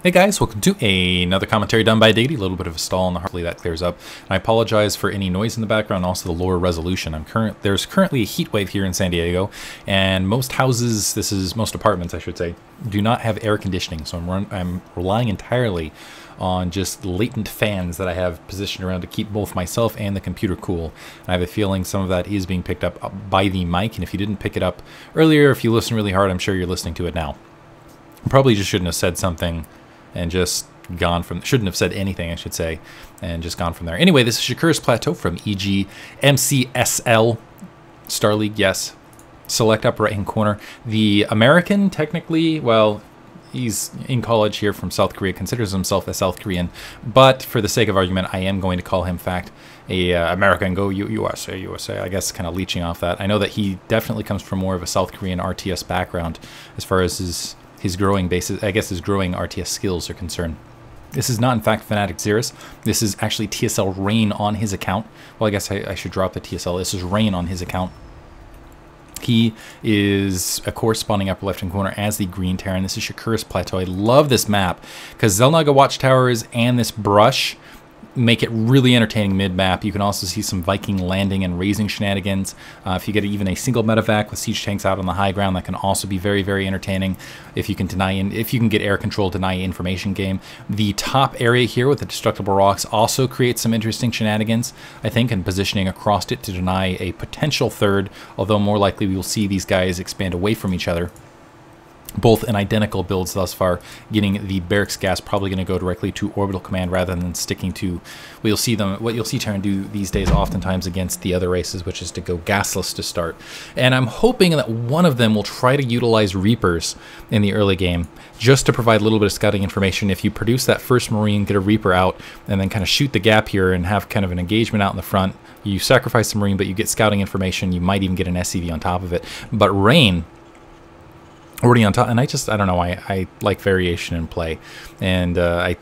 Hey guys, welcome to another commentary done by Diggity. A little bit of a stall in the hopefully that clears up. And I apologize for any noise in the background, also the lower resolution. There's currently a heat wave here in San Diego, and most houses, most apartments I should say, do not have air conditioning. So I'm relying entirely on just latent fans that I have positioned around to keep both myself and the computer cool. And I have a feeling some of that is being picked up by the mic, and if you didn't pick it up earlier, if you listen really hard, I'm sure you're listening to it now. Probably just shouldn't have said something and just shouldn't have said anything, I should say, and just gone from there. Anyway, this is Shakuras Plateau from EG MCSL Star League, yes. Select upper right hand corner. The American, technically, well, he's in college here from South Korea, considers himself a South Korean, but for the sake of argument, I am going to call him, in fact, a American. Go USA, USA, I guess, kind of leeching off that. I know that he definitely comes from more of a South Korean RTS background as far as his growing basis, I guess his growing RTS skills are concerned. This is not, in fact, Fnatic Xeris. This is actually TSL Rain on his account. Well, I guess I should drop the TSL. This is Rain on his account. He is, of course, spawning upper left-hand corner as the green Terran. This is Shakuras Plateau. I love this map because Xel'Naga Watchtowers and this brush make it really entertaining mid-map. You can also see some Viking landing and raising shenanigans. If you get even a single medevac with siege tanks out on the high ground, that can also be very, very entertaining. If you can get air control, deny information game. The top area here with the destructible rocks also creates some interesting shenanigans, I think, and positioning across it to deny a potential third, although more likely we will see these guys expand away from each other. Both in identical builds thus far, getting the barracks gas probably going to go directly to orbital command rather than sticking to what you'll see Terran do these days oftentimes against the other races, which is to go gasless to start. And I'm hoping that one of them will try to utilize Reapers in the early game just to provide a little bit of scouting information. If you produce that first Marine, get a Reaper out, and then kind of shoot the gap here and have kind of an engagement out in the front, you sacrifice the Marine, but you get scouting information. You might even get an SCV on top of it. But Rain already on top, and I don't know, I like variation in play, and I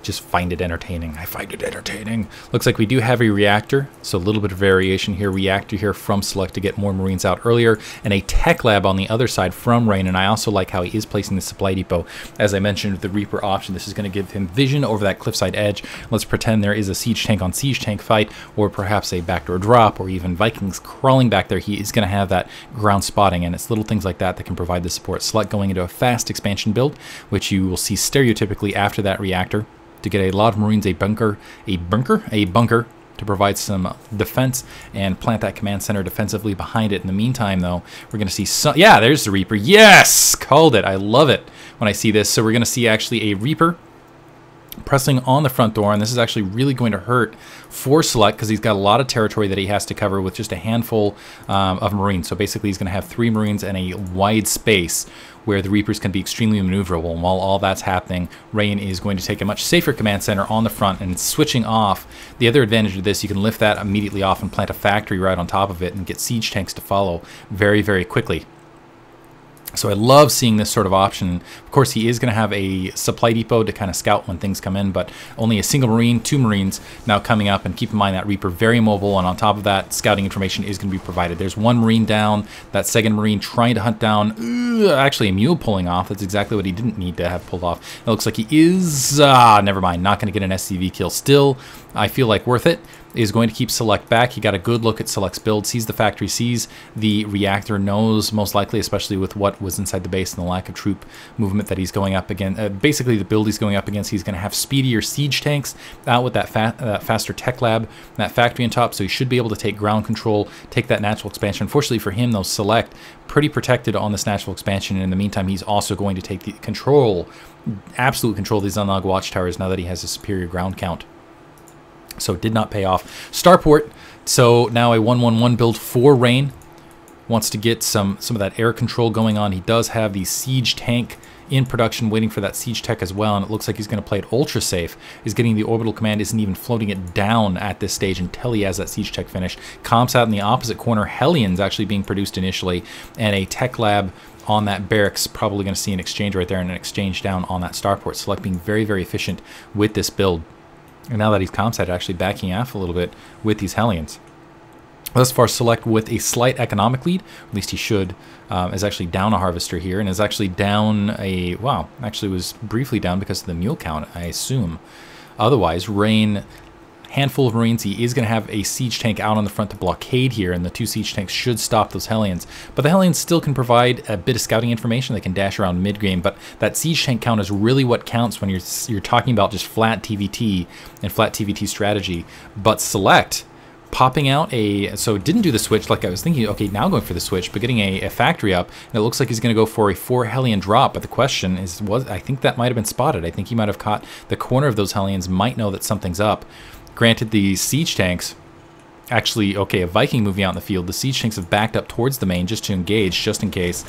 just find it entertaining. I find it entertaining. Looks like we do have a reactor, so a little bit of variation here. Reactor here from Select to get more Marines out earlier, and a tech lab on the other side from Rain, and I also like how he is placing the supply depot. As I mentioned, with the Reaper option, this is going to give him vision over that cliffside edge. Let's pretend there is a siege tank on siege tank fight, or perhaps a backdoor drop, or even Vikings crawling back there. He is going to have that ground spotting, and it's little things like that that can provide the support. Select going into a fast expansion build, which you will see stereotypically after that reactor, to get a lot of Marines a bunker to provide some defense and plant that command center defensively behind it. In the meantime, though, we're going to see some, yeah, there's the Reaper. Yes, called it. I love it when I see this. So we're going to see actually a Reaper pressing on the front door, and this is actually really going to hurt for Select because he's got a lot of territory that he has to cover with just a handful of Marines. So basically he's going to have 3 Marines and a wide space where the Reapers can be extremely maneuverable. And while all that's happening, Rain is going to take a much safer command center on the front and switching off. The other advantage of this, you can lift that immediately off and plant a factory right on top of it and get siege tanks to follow very, very quickly. So I love seeing this sort of option. Of course, he is going to have a supply depot to kind of scout when things come in, but only a single Marine, 2 Marines now coming up. And keep in mind that Reaper very mobile, and on top of that, scouting information is going to be provided. There's 1 Marine down, that second Marine trying to hunt down, actually a mule pulling off. That's exactly what he didn't need to have pulled off. It looks like he is, never mind, not going to get an SCV kill. Still, I feel like worth it. Is going to keep Select back. He got a good look at Select's build, sees the factory, sees the reactor, knows most likely, especially with what was inside the base and the lack of troop movement that he's going up against. Basically, the build he's going up against, he's going to have speedier siege tanks out with that faster tech lab, that factory on top, so he should be able to take ground control, take that natural expansion. Unfortunately for him, though, Select pretty protected on this natural expansion, and in the meantime, he's also going to take the control, absolute control of these Xel'Naga Watchtowers now that he has a superior ground count. So it did not pay off. Starport, so now a 1-1-1 build for Rain. Wants to get some of that air control going on. He does have the siege tank in production waiting for that siege tech as well, and it looks like he's going to play it ultra safe. He's getting the orbital command, isn't even floating it down at this stage until he has that siege tech finished. Comps out in the opposite corner. Hellions actually being produced initially, and a tech lab on that barracks, probably going to see an exchange right there and an exchange down on that starport. Select being very, very efficient with this build. And now that he's comsat, actually backing off a little bit with these Hellions. Thus far, Select with a slight economic lead, at least he should, is actually down a Harvester here, and is actually down a, wow, actually was briefly down because of the mule count, I assume. Otherwise, Rain, handful of Marines, he is going to have a siege tank out on the front to blockade here, and the 2 siege tanks should stop those Hellions. But the Hellions still can provide a bit of scouting information. They can dash around mid-game, but that siege tank count is really what counts when you're talking about just flat TVT and flat TVT strategy. But Select, popping out so didn't do the switch like I was thinking, okay, now going for the switch, but getting a factory up, and it looks like he's going to go for a 4 Hellion drop, but the question is, I think that might have been spotted. I think he might have caught the corner of those Hellions, might know that something's up. Granted, the siege tanks, actually, okay, a Viking moving out in the field, the siege tanks have backed up towards the main just to engage, just in case.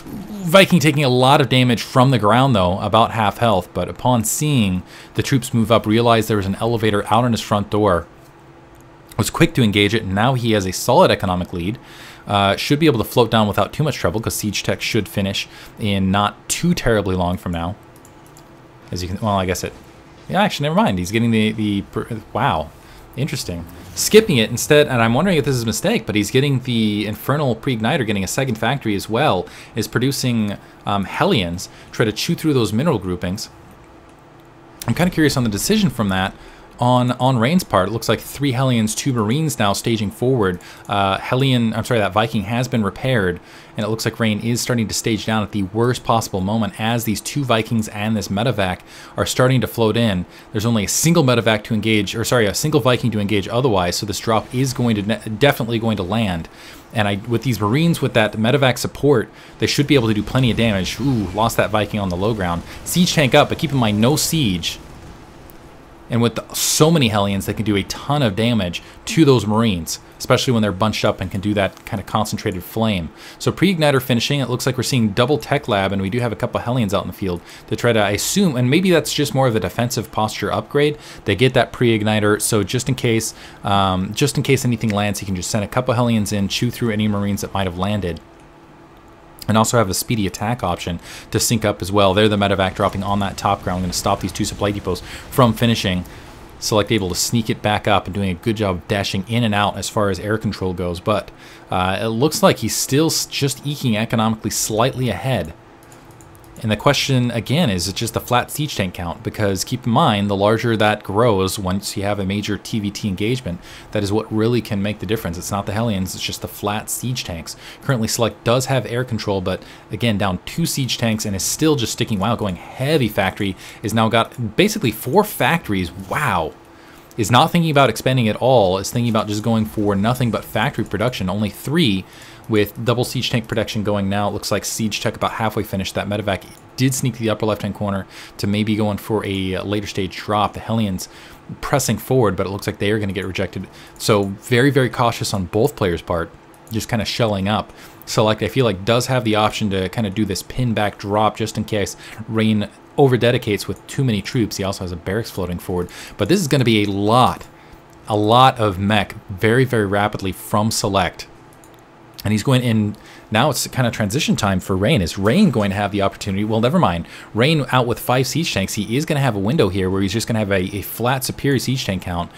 Viking taking a lot of damage from the ground, though, about half health, but upon seeing the troops move up, realized there was an elevator out on his front door, was quick to engage it, and now he has a solid economic lead. Should be able to float down without too much trouble, because siege tech should finish in not too terribly long from now. As you can, well, I guess it, yeah, actually, never mind. He's getting wow, interesting. Skipping it instead, and I'm wondering if this is a mistake, but he's getting the Infernal Pre-Igniter, getting a second factory as well, is producing Hellions, try to chew through those mineral groupings. I'm kind of curious on the decision from that. On Rain's part, it looks like 3 Hellions, 2 Marines now staging forward. That Viking has been repaired, and it looks like Rain is starting to stage down at the worst possible moment as these 2 Vikings and this medevac are starting to float in. There's only a single medevac to engage, or sorry, a single Viking to engage otherwise, so this drop is going to definitely going to land. And with these Marines, with that medevac support, they should be able to do plenty of damage. Ooh, lost that Viking on the low ground. Siege tank up, but keep in mind, no siege. And with so many Hellions, they can do a ton of damage to those Marines, especially when they're bunched up and can do that kind of concentrated flame. So pre-igniter finishing, it looks like we're seeing double tech lab, and we do have a couple of Hellions out in the field to try to, I assume, and maybe that's just more of a defensive posture upgrade. They get that pre-igniter, so just in case anything lands, he can just send a couple of Hellions in, chew through any Marines that might have landed. And also have a speedy attack option to sync up as well. They're the medevac dropping on that top ground. I'm going to stop these 2 supply depots from finishing. Select able to sneak it back up and doing a good job dashing in and out as far as air control goes. But it looks like he's still just eking economically slightly ahead. And the question, again, is it just a flat siege tank count? Because keep in mind, the larger that grows, once you have a major TVT engagement, that is what really can make the difference. It's not the Hellions, it's just the flat siege tanks. Currently, Select does have air control, but again, down 2 siege tanks and is still just sticking, wow, going heavy factory. Is now got basically 4 factories, wow. Is not thinking about expanding at all, is thinking about just going for nothing but factory production, only 3. With double siege tank protection going now, it looks like siege tech about halfway finished. That medevac did sneak to the upper left-hand corner to maybe going for a later stage drop. The Hellions pressing forward, but it looks like they are going to get rejected. So very, very cautious on both players' part, just kind of shelling up. Select, I feel like, does have the option to kind of do this pin back drop just in case Rain over-dedicates with too many troops. He also has a barracks floating forward. But this is going to be a lot of mech very, very rapidly from Select. And he's going in, now it's kind of transition time for Rain. Is Rain going to have the opportunity? Well, never mind. Rain out with 5 siege tanks. He is going to have a window here where he's just going to have a flat superior siege tank count.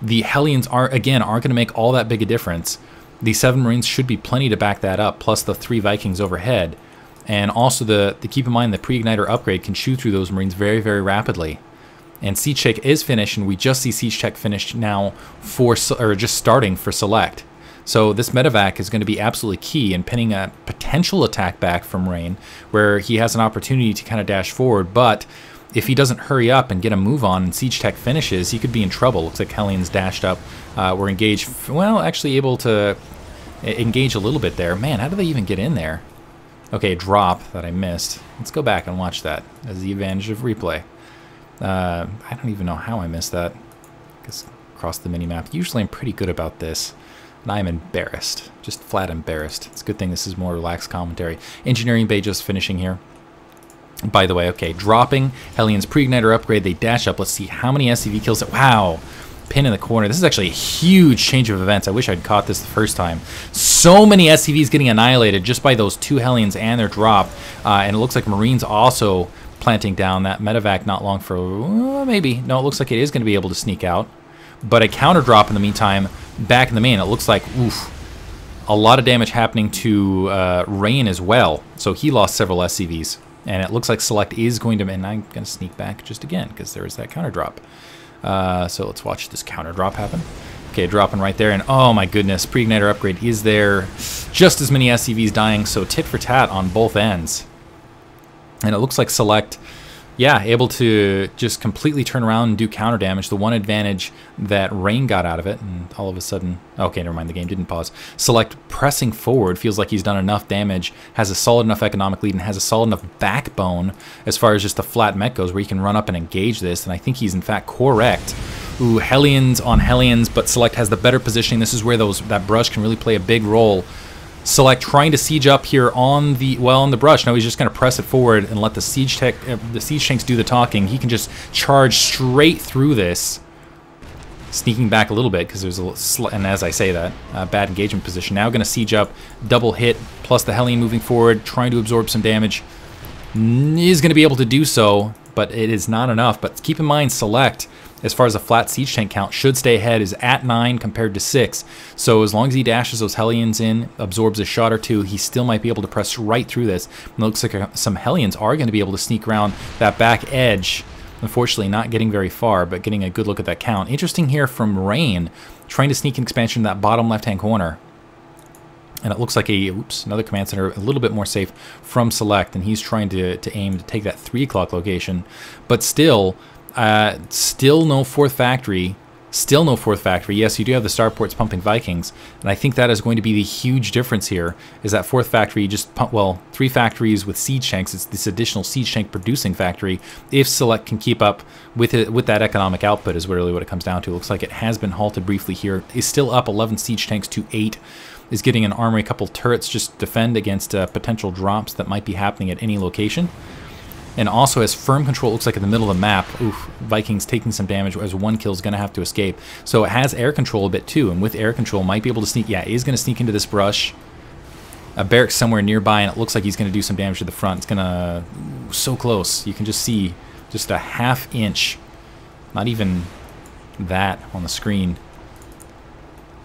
The Hellions aren't going to make all that big a difference. The 7 Marines should be plenty to back that up, plus the 3 Vikings overhead. And also the keep in mind the pre-igniter upgrade can chew through those Marines very, very rapidly. And siege tech is finished, and we just see siege tech finished now just starting for Select. So this medevac is going to be absolutely key in pinning a potential attack back from Rain, where he has an opportunity to kind of dash forward. But if he doesn't hurry up and get a move on and siege tech finishes, he could be in trouble. Looks like Hellions dashed up. We're engaged, well, actually able to engage a little bit there. Man, how did they even get in there? Okay, drop that I missed. Let's go back and watch that as the advantage of replay. I don't even know how I missed that. Just across the mini-map. Usually I'm pretty good about this. And I am embarrassed. Just flat embarrassed. It's a good thing this is more relaxed commentary. Engineering Bay just finishing here. By the way, okay, dropping Hellions pre-igniter upgrade. They dash up. Let's see how many SCV kills. Wow. Pin in the corner. This is actually a huge change of events. I wish I'd caught this the first time. So many SCVs getting annihilated just by those 2 Hellions and their drop. And it looks like Marines also planting down. That medevac not long for maybe. No, it looks like it is going to be able to sneak out. But a counter drop in the meantime back in the main. It looks like, oof, A lot of damage happening to Rain as well. So he lost several SCVs. And it looks like Select is going to... And I'm going to sneak back just again because there is that counter drop. So let's watch this counter drop happen. Okay, dropping right there. And oh my goodness, pre-igniter upgrade is there. Just as many SCVs dying. So tit for tat on both ends. And it looks like Select... Yeah, able to just completely turn around and do counter damage. The one advantage that Rain got out of it, and all of a sudden... Okay, never mind, the game didn't pause. Select pressing forward, feels like he's done enough damage, has a solid enough economic lead, and has a solid enough backbone as far as just the flat mech goes, where he can run up and engage this, and I think he's in fact correct. Ooh, Hellions on Hellions, but Select has the better positioning. This is where that brush can really play a big role. Select trying to siege up here on the brush. No, he's just going to press it forward and let the siege tanks do the talking. He can just charge straight through this, sneaking back a little bit because there's and as I say that, bad engagement position. Now going to siege up, double hit, plus the Hellion moving forward, trying to absorb some damage. Is going to be able to do so, but it is not enough. But keep in mind, Select, as far as a flat siege tank count, should stay ahead, is at 9 compared to 6. So as long as he dashes those Hellions in, absorbs a shot or two, he still might be able to press right through this. And it looks like some Hellions are going to be able to sneak around that back edge. Unfortunately, not getting very far, but getting a good look at that count. Interesting here from Rain, trying to sneak an expansion in that bottom left-hand corner. And it looks like another command center a little bit more safe from Select, and he's trying to aim to take that 3 o'clock location. But still no fourth factory. Still no fourth factory. Yes, you do have the starports pumping Vikings, and I think that is going to be the huge difference here, is that fourth factory just pump, well, 3 factories with siege tanks. It's this additional siege tank producing factory. If Select can keep up with it, with that economic output is really what it comes down to. It looks like it has been halted briefly here. Is still up 11 siege tanks to 8. Is getting an armory, a couple turrets just defend against potential drops that might be happening at any location. And also has firm control, looks like in the middle of the map. Oof, Vikings taking some damage as one kill is going to have to escape. So it has air control a bit too, and with air control might be able to sneak, yeah, is going to sneak into this brush. A barracks somewhere nearby, and it looks like he's going to do some damage to the front. It's going to, so close. You can just see just a ½ inch, not even that on the screen.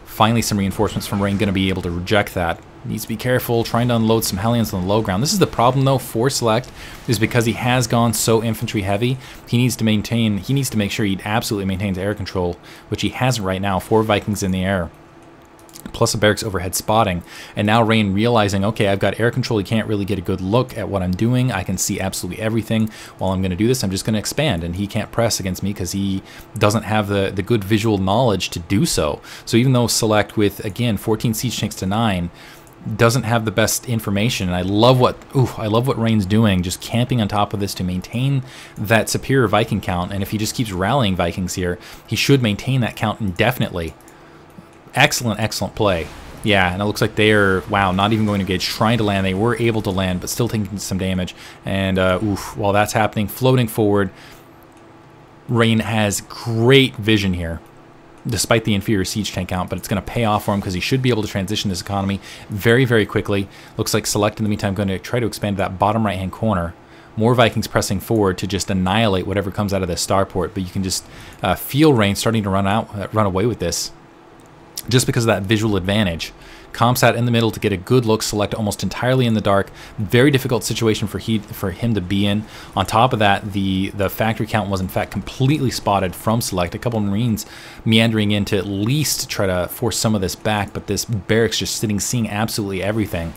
Finally, some reinforcements from Rain going to be able to reject that. Needs to be careful, trying to unload some Hellions on the low ground. This is the problem, though, for Select, is because he has gone so infantry heavy, he needs to make sure he absolutely maintains air control, which he hasn't right now. 4 Vikings in the air, plus a barracks overhead spotting. And now Rain realizing, okay, I've got air control, he can't really get a good look at what I'm doing. I can see absolutely everything. While I'm going to do this, I'm just going to expand, and he can't press against me because he doesn't have the good visual knowledge to do so. So even though Select with, again, 14 siege tanks to 9, doesn't have the best information, and I love what Rain's doing, just camping on top of this to maintain that superior Viking count. And if he just keeps rallying Vikings here, he should maintain that count indefinitely. Excellent play. Yeah, and it looks like they are, wow, not even going to engage, trying to land. They were able to land, but still taking some damage. And while that's happening, floating forward, Rain has great vision here, despite the inferior siege tank count, but it's going to pay off for him because he should be able to transition this economy very, very quickly. Looks like Select, in the meantime, going to try to expand that bottom right-hand corner. More Vikings pressing forward to just annihilate whatever comes out of this starport, but you can just feel Rain starting to run away with this just because of that visual advantage. Comsat in the middle to get a good look, Select almost entirely in the dark. Very difficult situation for him to be in. On top of that, the factory count was in fact completely spotted from Select. A couple of Marines meandering in to at least try to force some of this back, but this barracks just sitting, seeing absolutely everything.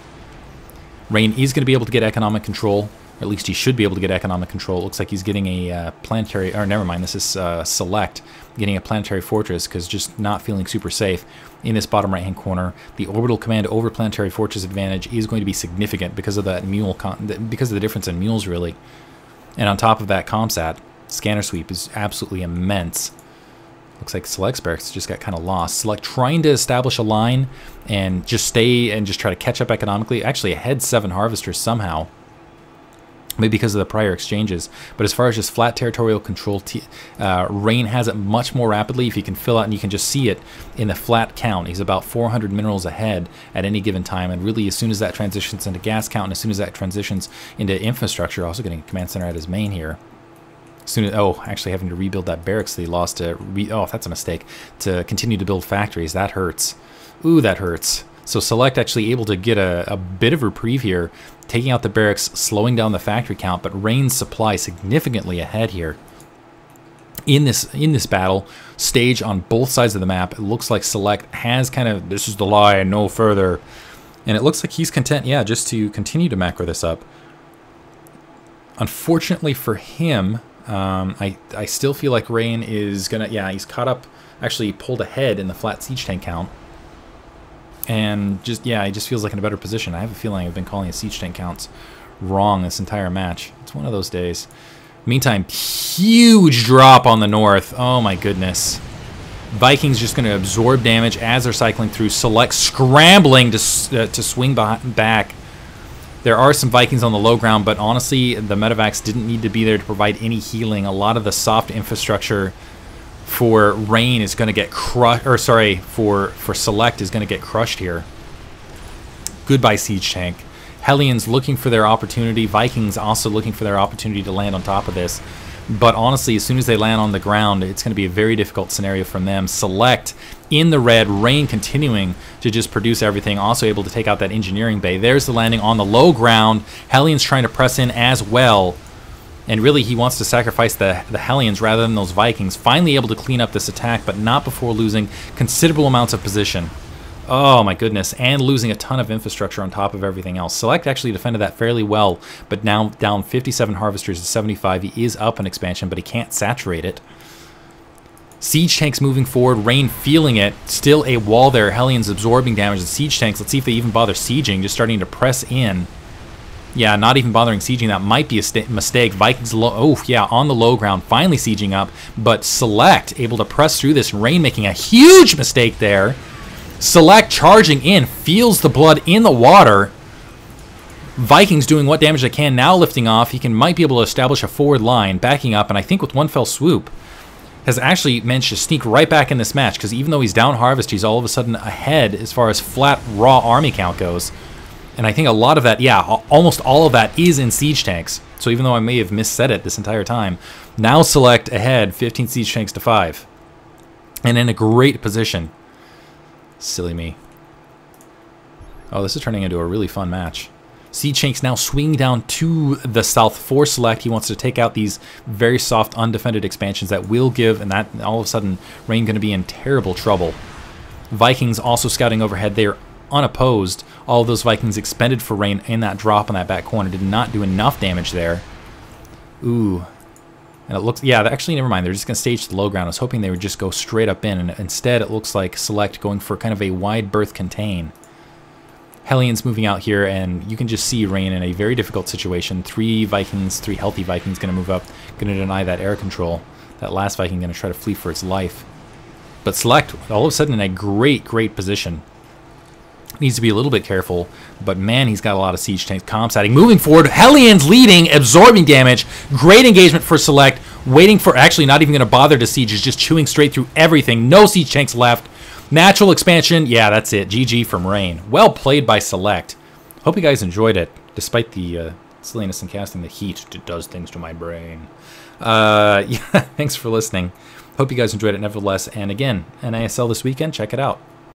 Rain is going to be able to get economic control, or at least he should be able to get economic control. It looks like he's getting a planetary, or never mind, this is Select, getting a planetary fortress because just not feeling super safe in this bottom right-hand corner. The orbital command over planetary fortress advantage is going to be significant because of that because of the difference in mules, really. And on top of that, Comsat scanner sweep is absolutely immense. Looks like Select's barracks just got kind of lost. Select trying to establish a line and just stay and just try to catch up economically. Actually ahead 7 harvesters somehow, maybe because of the prior exchanges. But as far as just flat territorial control, Rain has it much more rapidly. If you can fill out, and you can just see it in the flat count, he's about 400 minerals ahead at any given time. And really, as soon as that transitions into gas count, and as soon as that transitions into infrastructure, also getting a command center at his main here. Soon as, actually having to rebuild that barracks that he lost to, that's a mistake, to continue to build factories. That hurts. Ooh, that hurts. So Select actually able to get a bit of reprieve here, taking out the barracks, slowing down the factory count, but Rain's supply significantly ahead here. In this battle stage on both sides of the map, it looks like Select has kind of, this is the line, no further. And it looks like he's content, yeah, just to continue to macro this up. Unfortunately for him, I still feel like Rain is gonna, yeah, he's caught up, actually pulled ahead in the flat siege tank count. And just, yeah, he just feels like in a better position. I have a feeling I've been calling his siege tank counts wrong this entire match. It's one of those days. Meantime, huge drop on the north. Oh my goodness. Vikings just going to absorb damage as they're cycling through. Select scrambling to swing back. There are some Vikings on the low ground, but honestly, the medevacs didn't need to be there to provide any healing. A lot of the soft infrastructure for Rain is going to get crushed, or sorry, for Select is going to get crushed here. Goodbye siege tank. Hellions looking for their opportunity. Vikings also looking for their opportunity to land on top of this. But honestly, as soon as they land on the ground, it's going to be a very difficult scenario from them. Select in the red, Rain continuing to just produce everything, also able to take out that engineering bay. There's the landing on the low ground. Hellions trying to press in as well. And really, he wants to sacrifice the Hellions rather than those Vikings. Finally able to clean up this attack, but not before losing considerable amounts of position. Oh my goodness, and losing a ton of infrastructure on top of everything else. Select actually defended that fairly well, but now down 57 harvesters to 75. He is up an expansion, but he can't saturate it. Siege tanks moving forward, Rain feeling it. Still a wall there, Hellions absorbing damage. The siege tanks, let's see if they even bother sieging, just starting to press in. Yeah, not even bothering sieging. That might be a mistake. Vikings, oh yeah, on the low ground, finally sieging up. But Select able to press through this. Rain making a huge mistake there. Select charging in, feels the blood in the water. Vikings doing what damage they can, now lifting off. He might be able to establish a forward line, backing up, and I think with one fell swoop, has actually managed to sneak right back in this match, because even though he's down harvest, he's all of a sudden ahead as far as flat raw army count goes. And I think a lot of that, yeah, almost all of that is in siege tanks. So even though I may have missaid it this entire time, now Select ahead, 15 siege tanks to 5. And in a great position. Silly me. Oh, this is turning into a really fun match. Siege tanks now swinging down to the south for Select. He wants to take out these very soft, undefended expansions that will give, and that all of a sudden, Rain going to be in terrible trouble. Vikings also scouting overhead. They are unopposed. All of those Vikings expended for Rain in that drop in that back corner. Did not do enough damage there. Ooh. And it looks, yeah, actually, never mind. They're just going to stage the low ground. I was hoping they would just go straight up in, and instead it looks like Select going for kind of a wide berth contain. Hellions moving out here, and you can just see Rain in a very difficult situation. 3 Vikings, 3 healthy Vikings going to move up, going to deny that air control. That last Viking going to try to flee for its life. But Select, all of a sudden, in a great, great position. Needs to be a little bit careful, but man, he's got a lot of siege tanks comp-satting. Moving forward, Hellions leading, absorbing damage. Great engagement for Select. Waiting for, actually not even going to bother to siege, is just chewing straight through everything. No siege tanks left. Natural expansion, yeah, that's it. GG from Rain. Well played by Select. Hope you guys enjoyed it, despite the silliness in casting the heat. It does things to my brain. Yeah, thanks for listening. Hope you guys enjoyed it nevertheless. And again, NASL this weekend, check it out.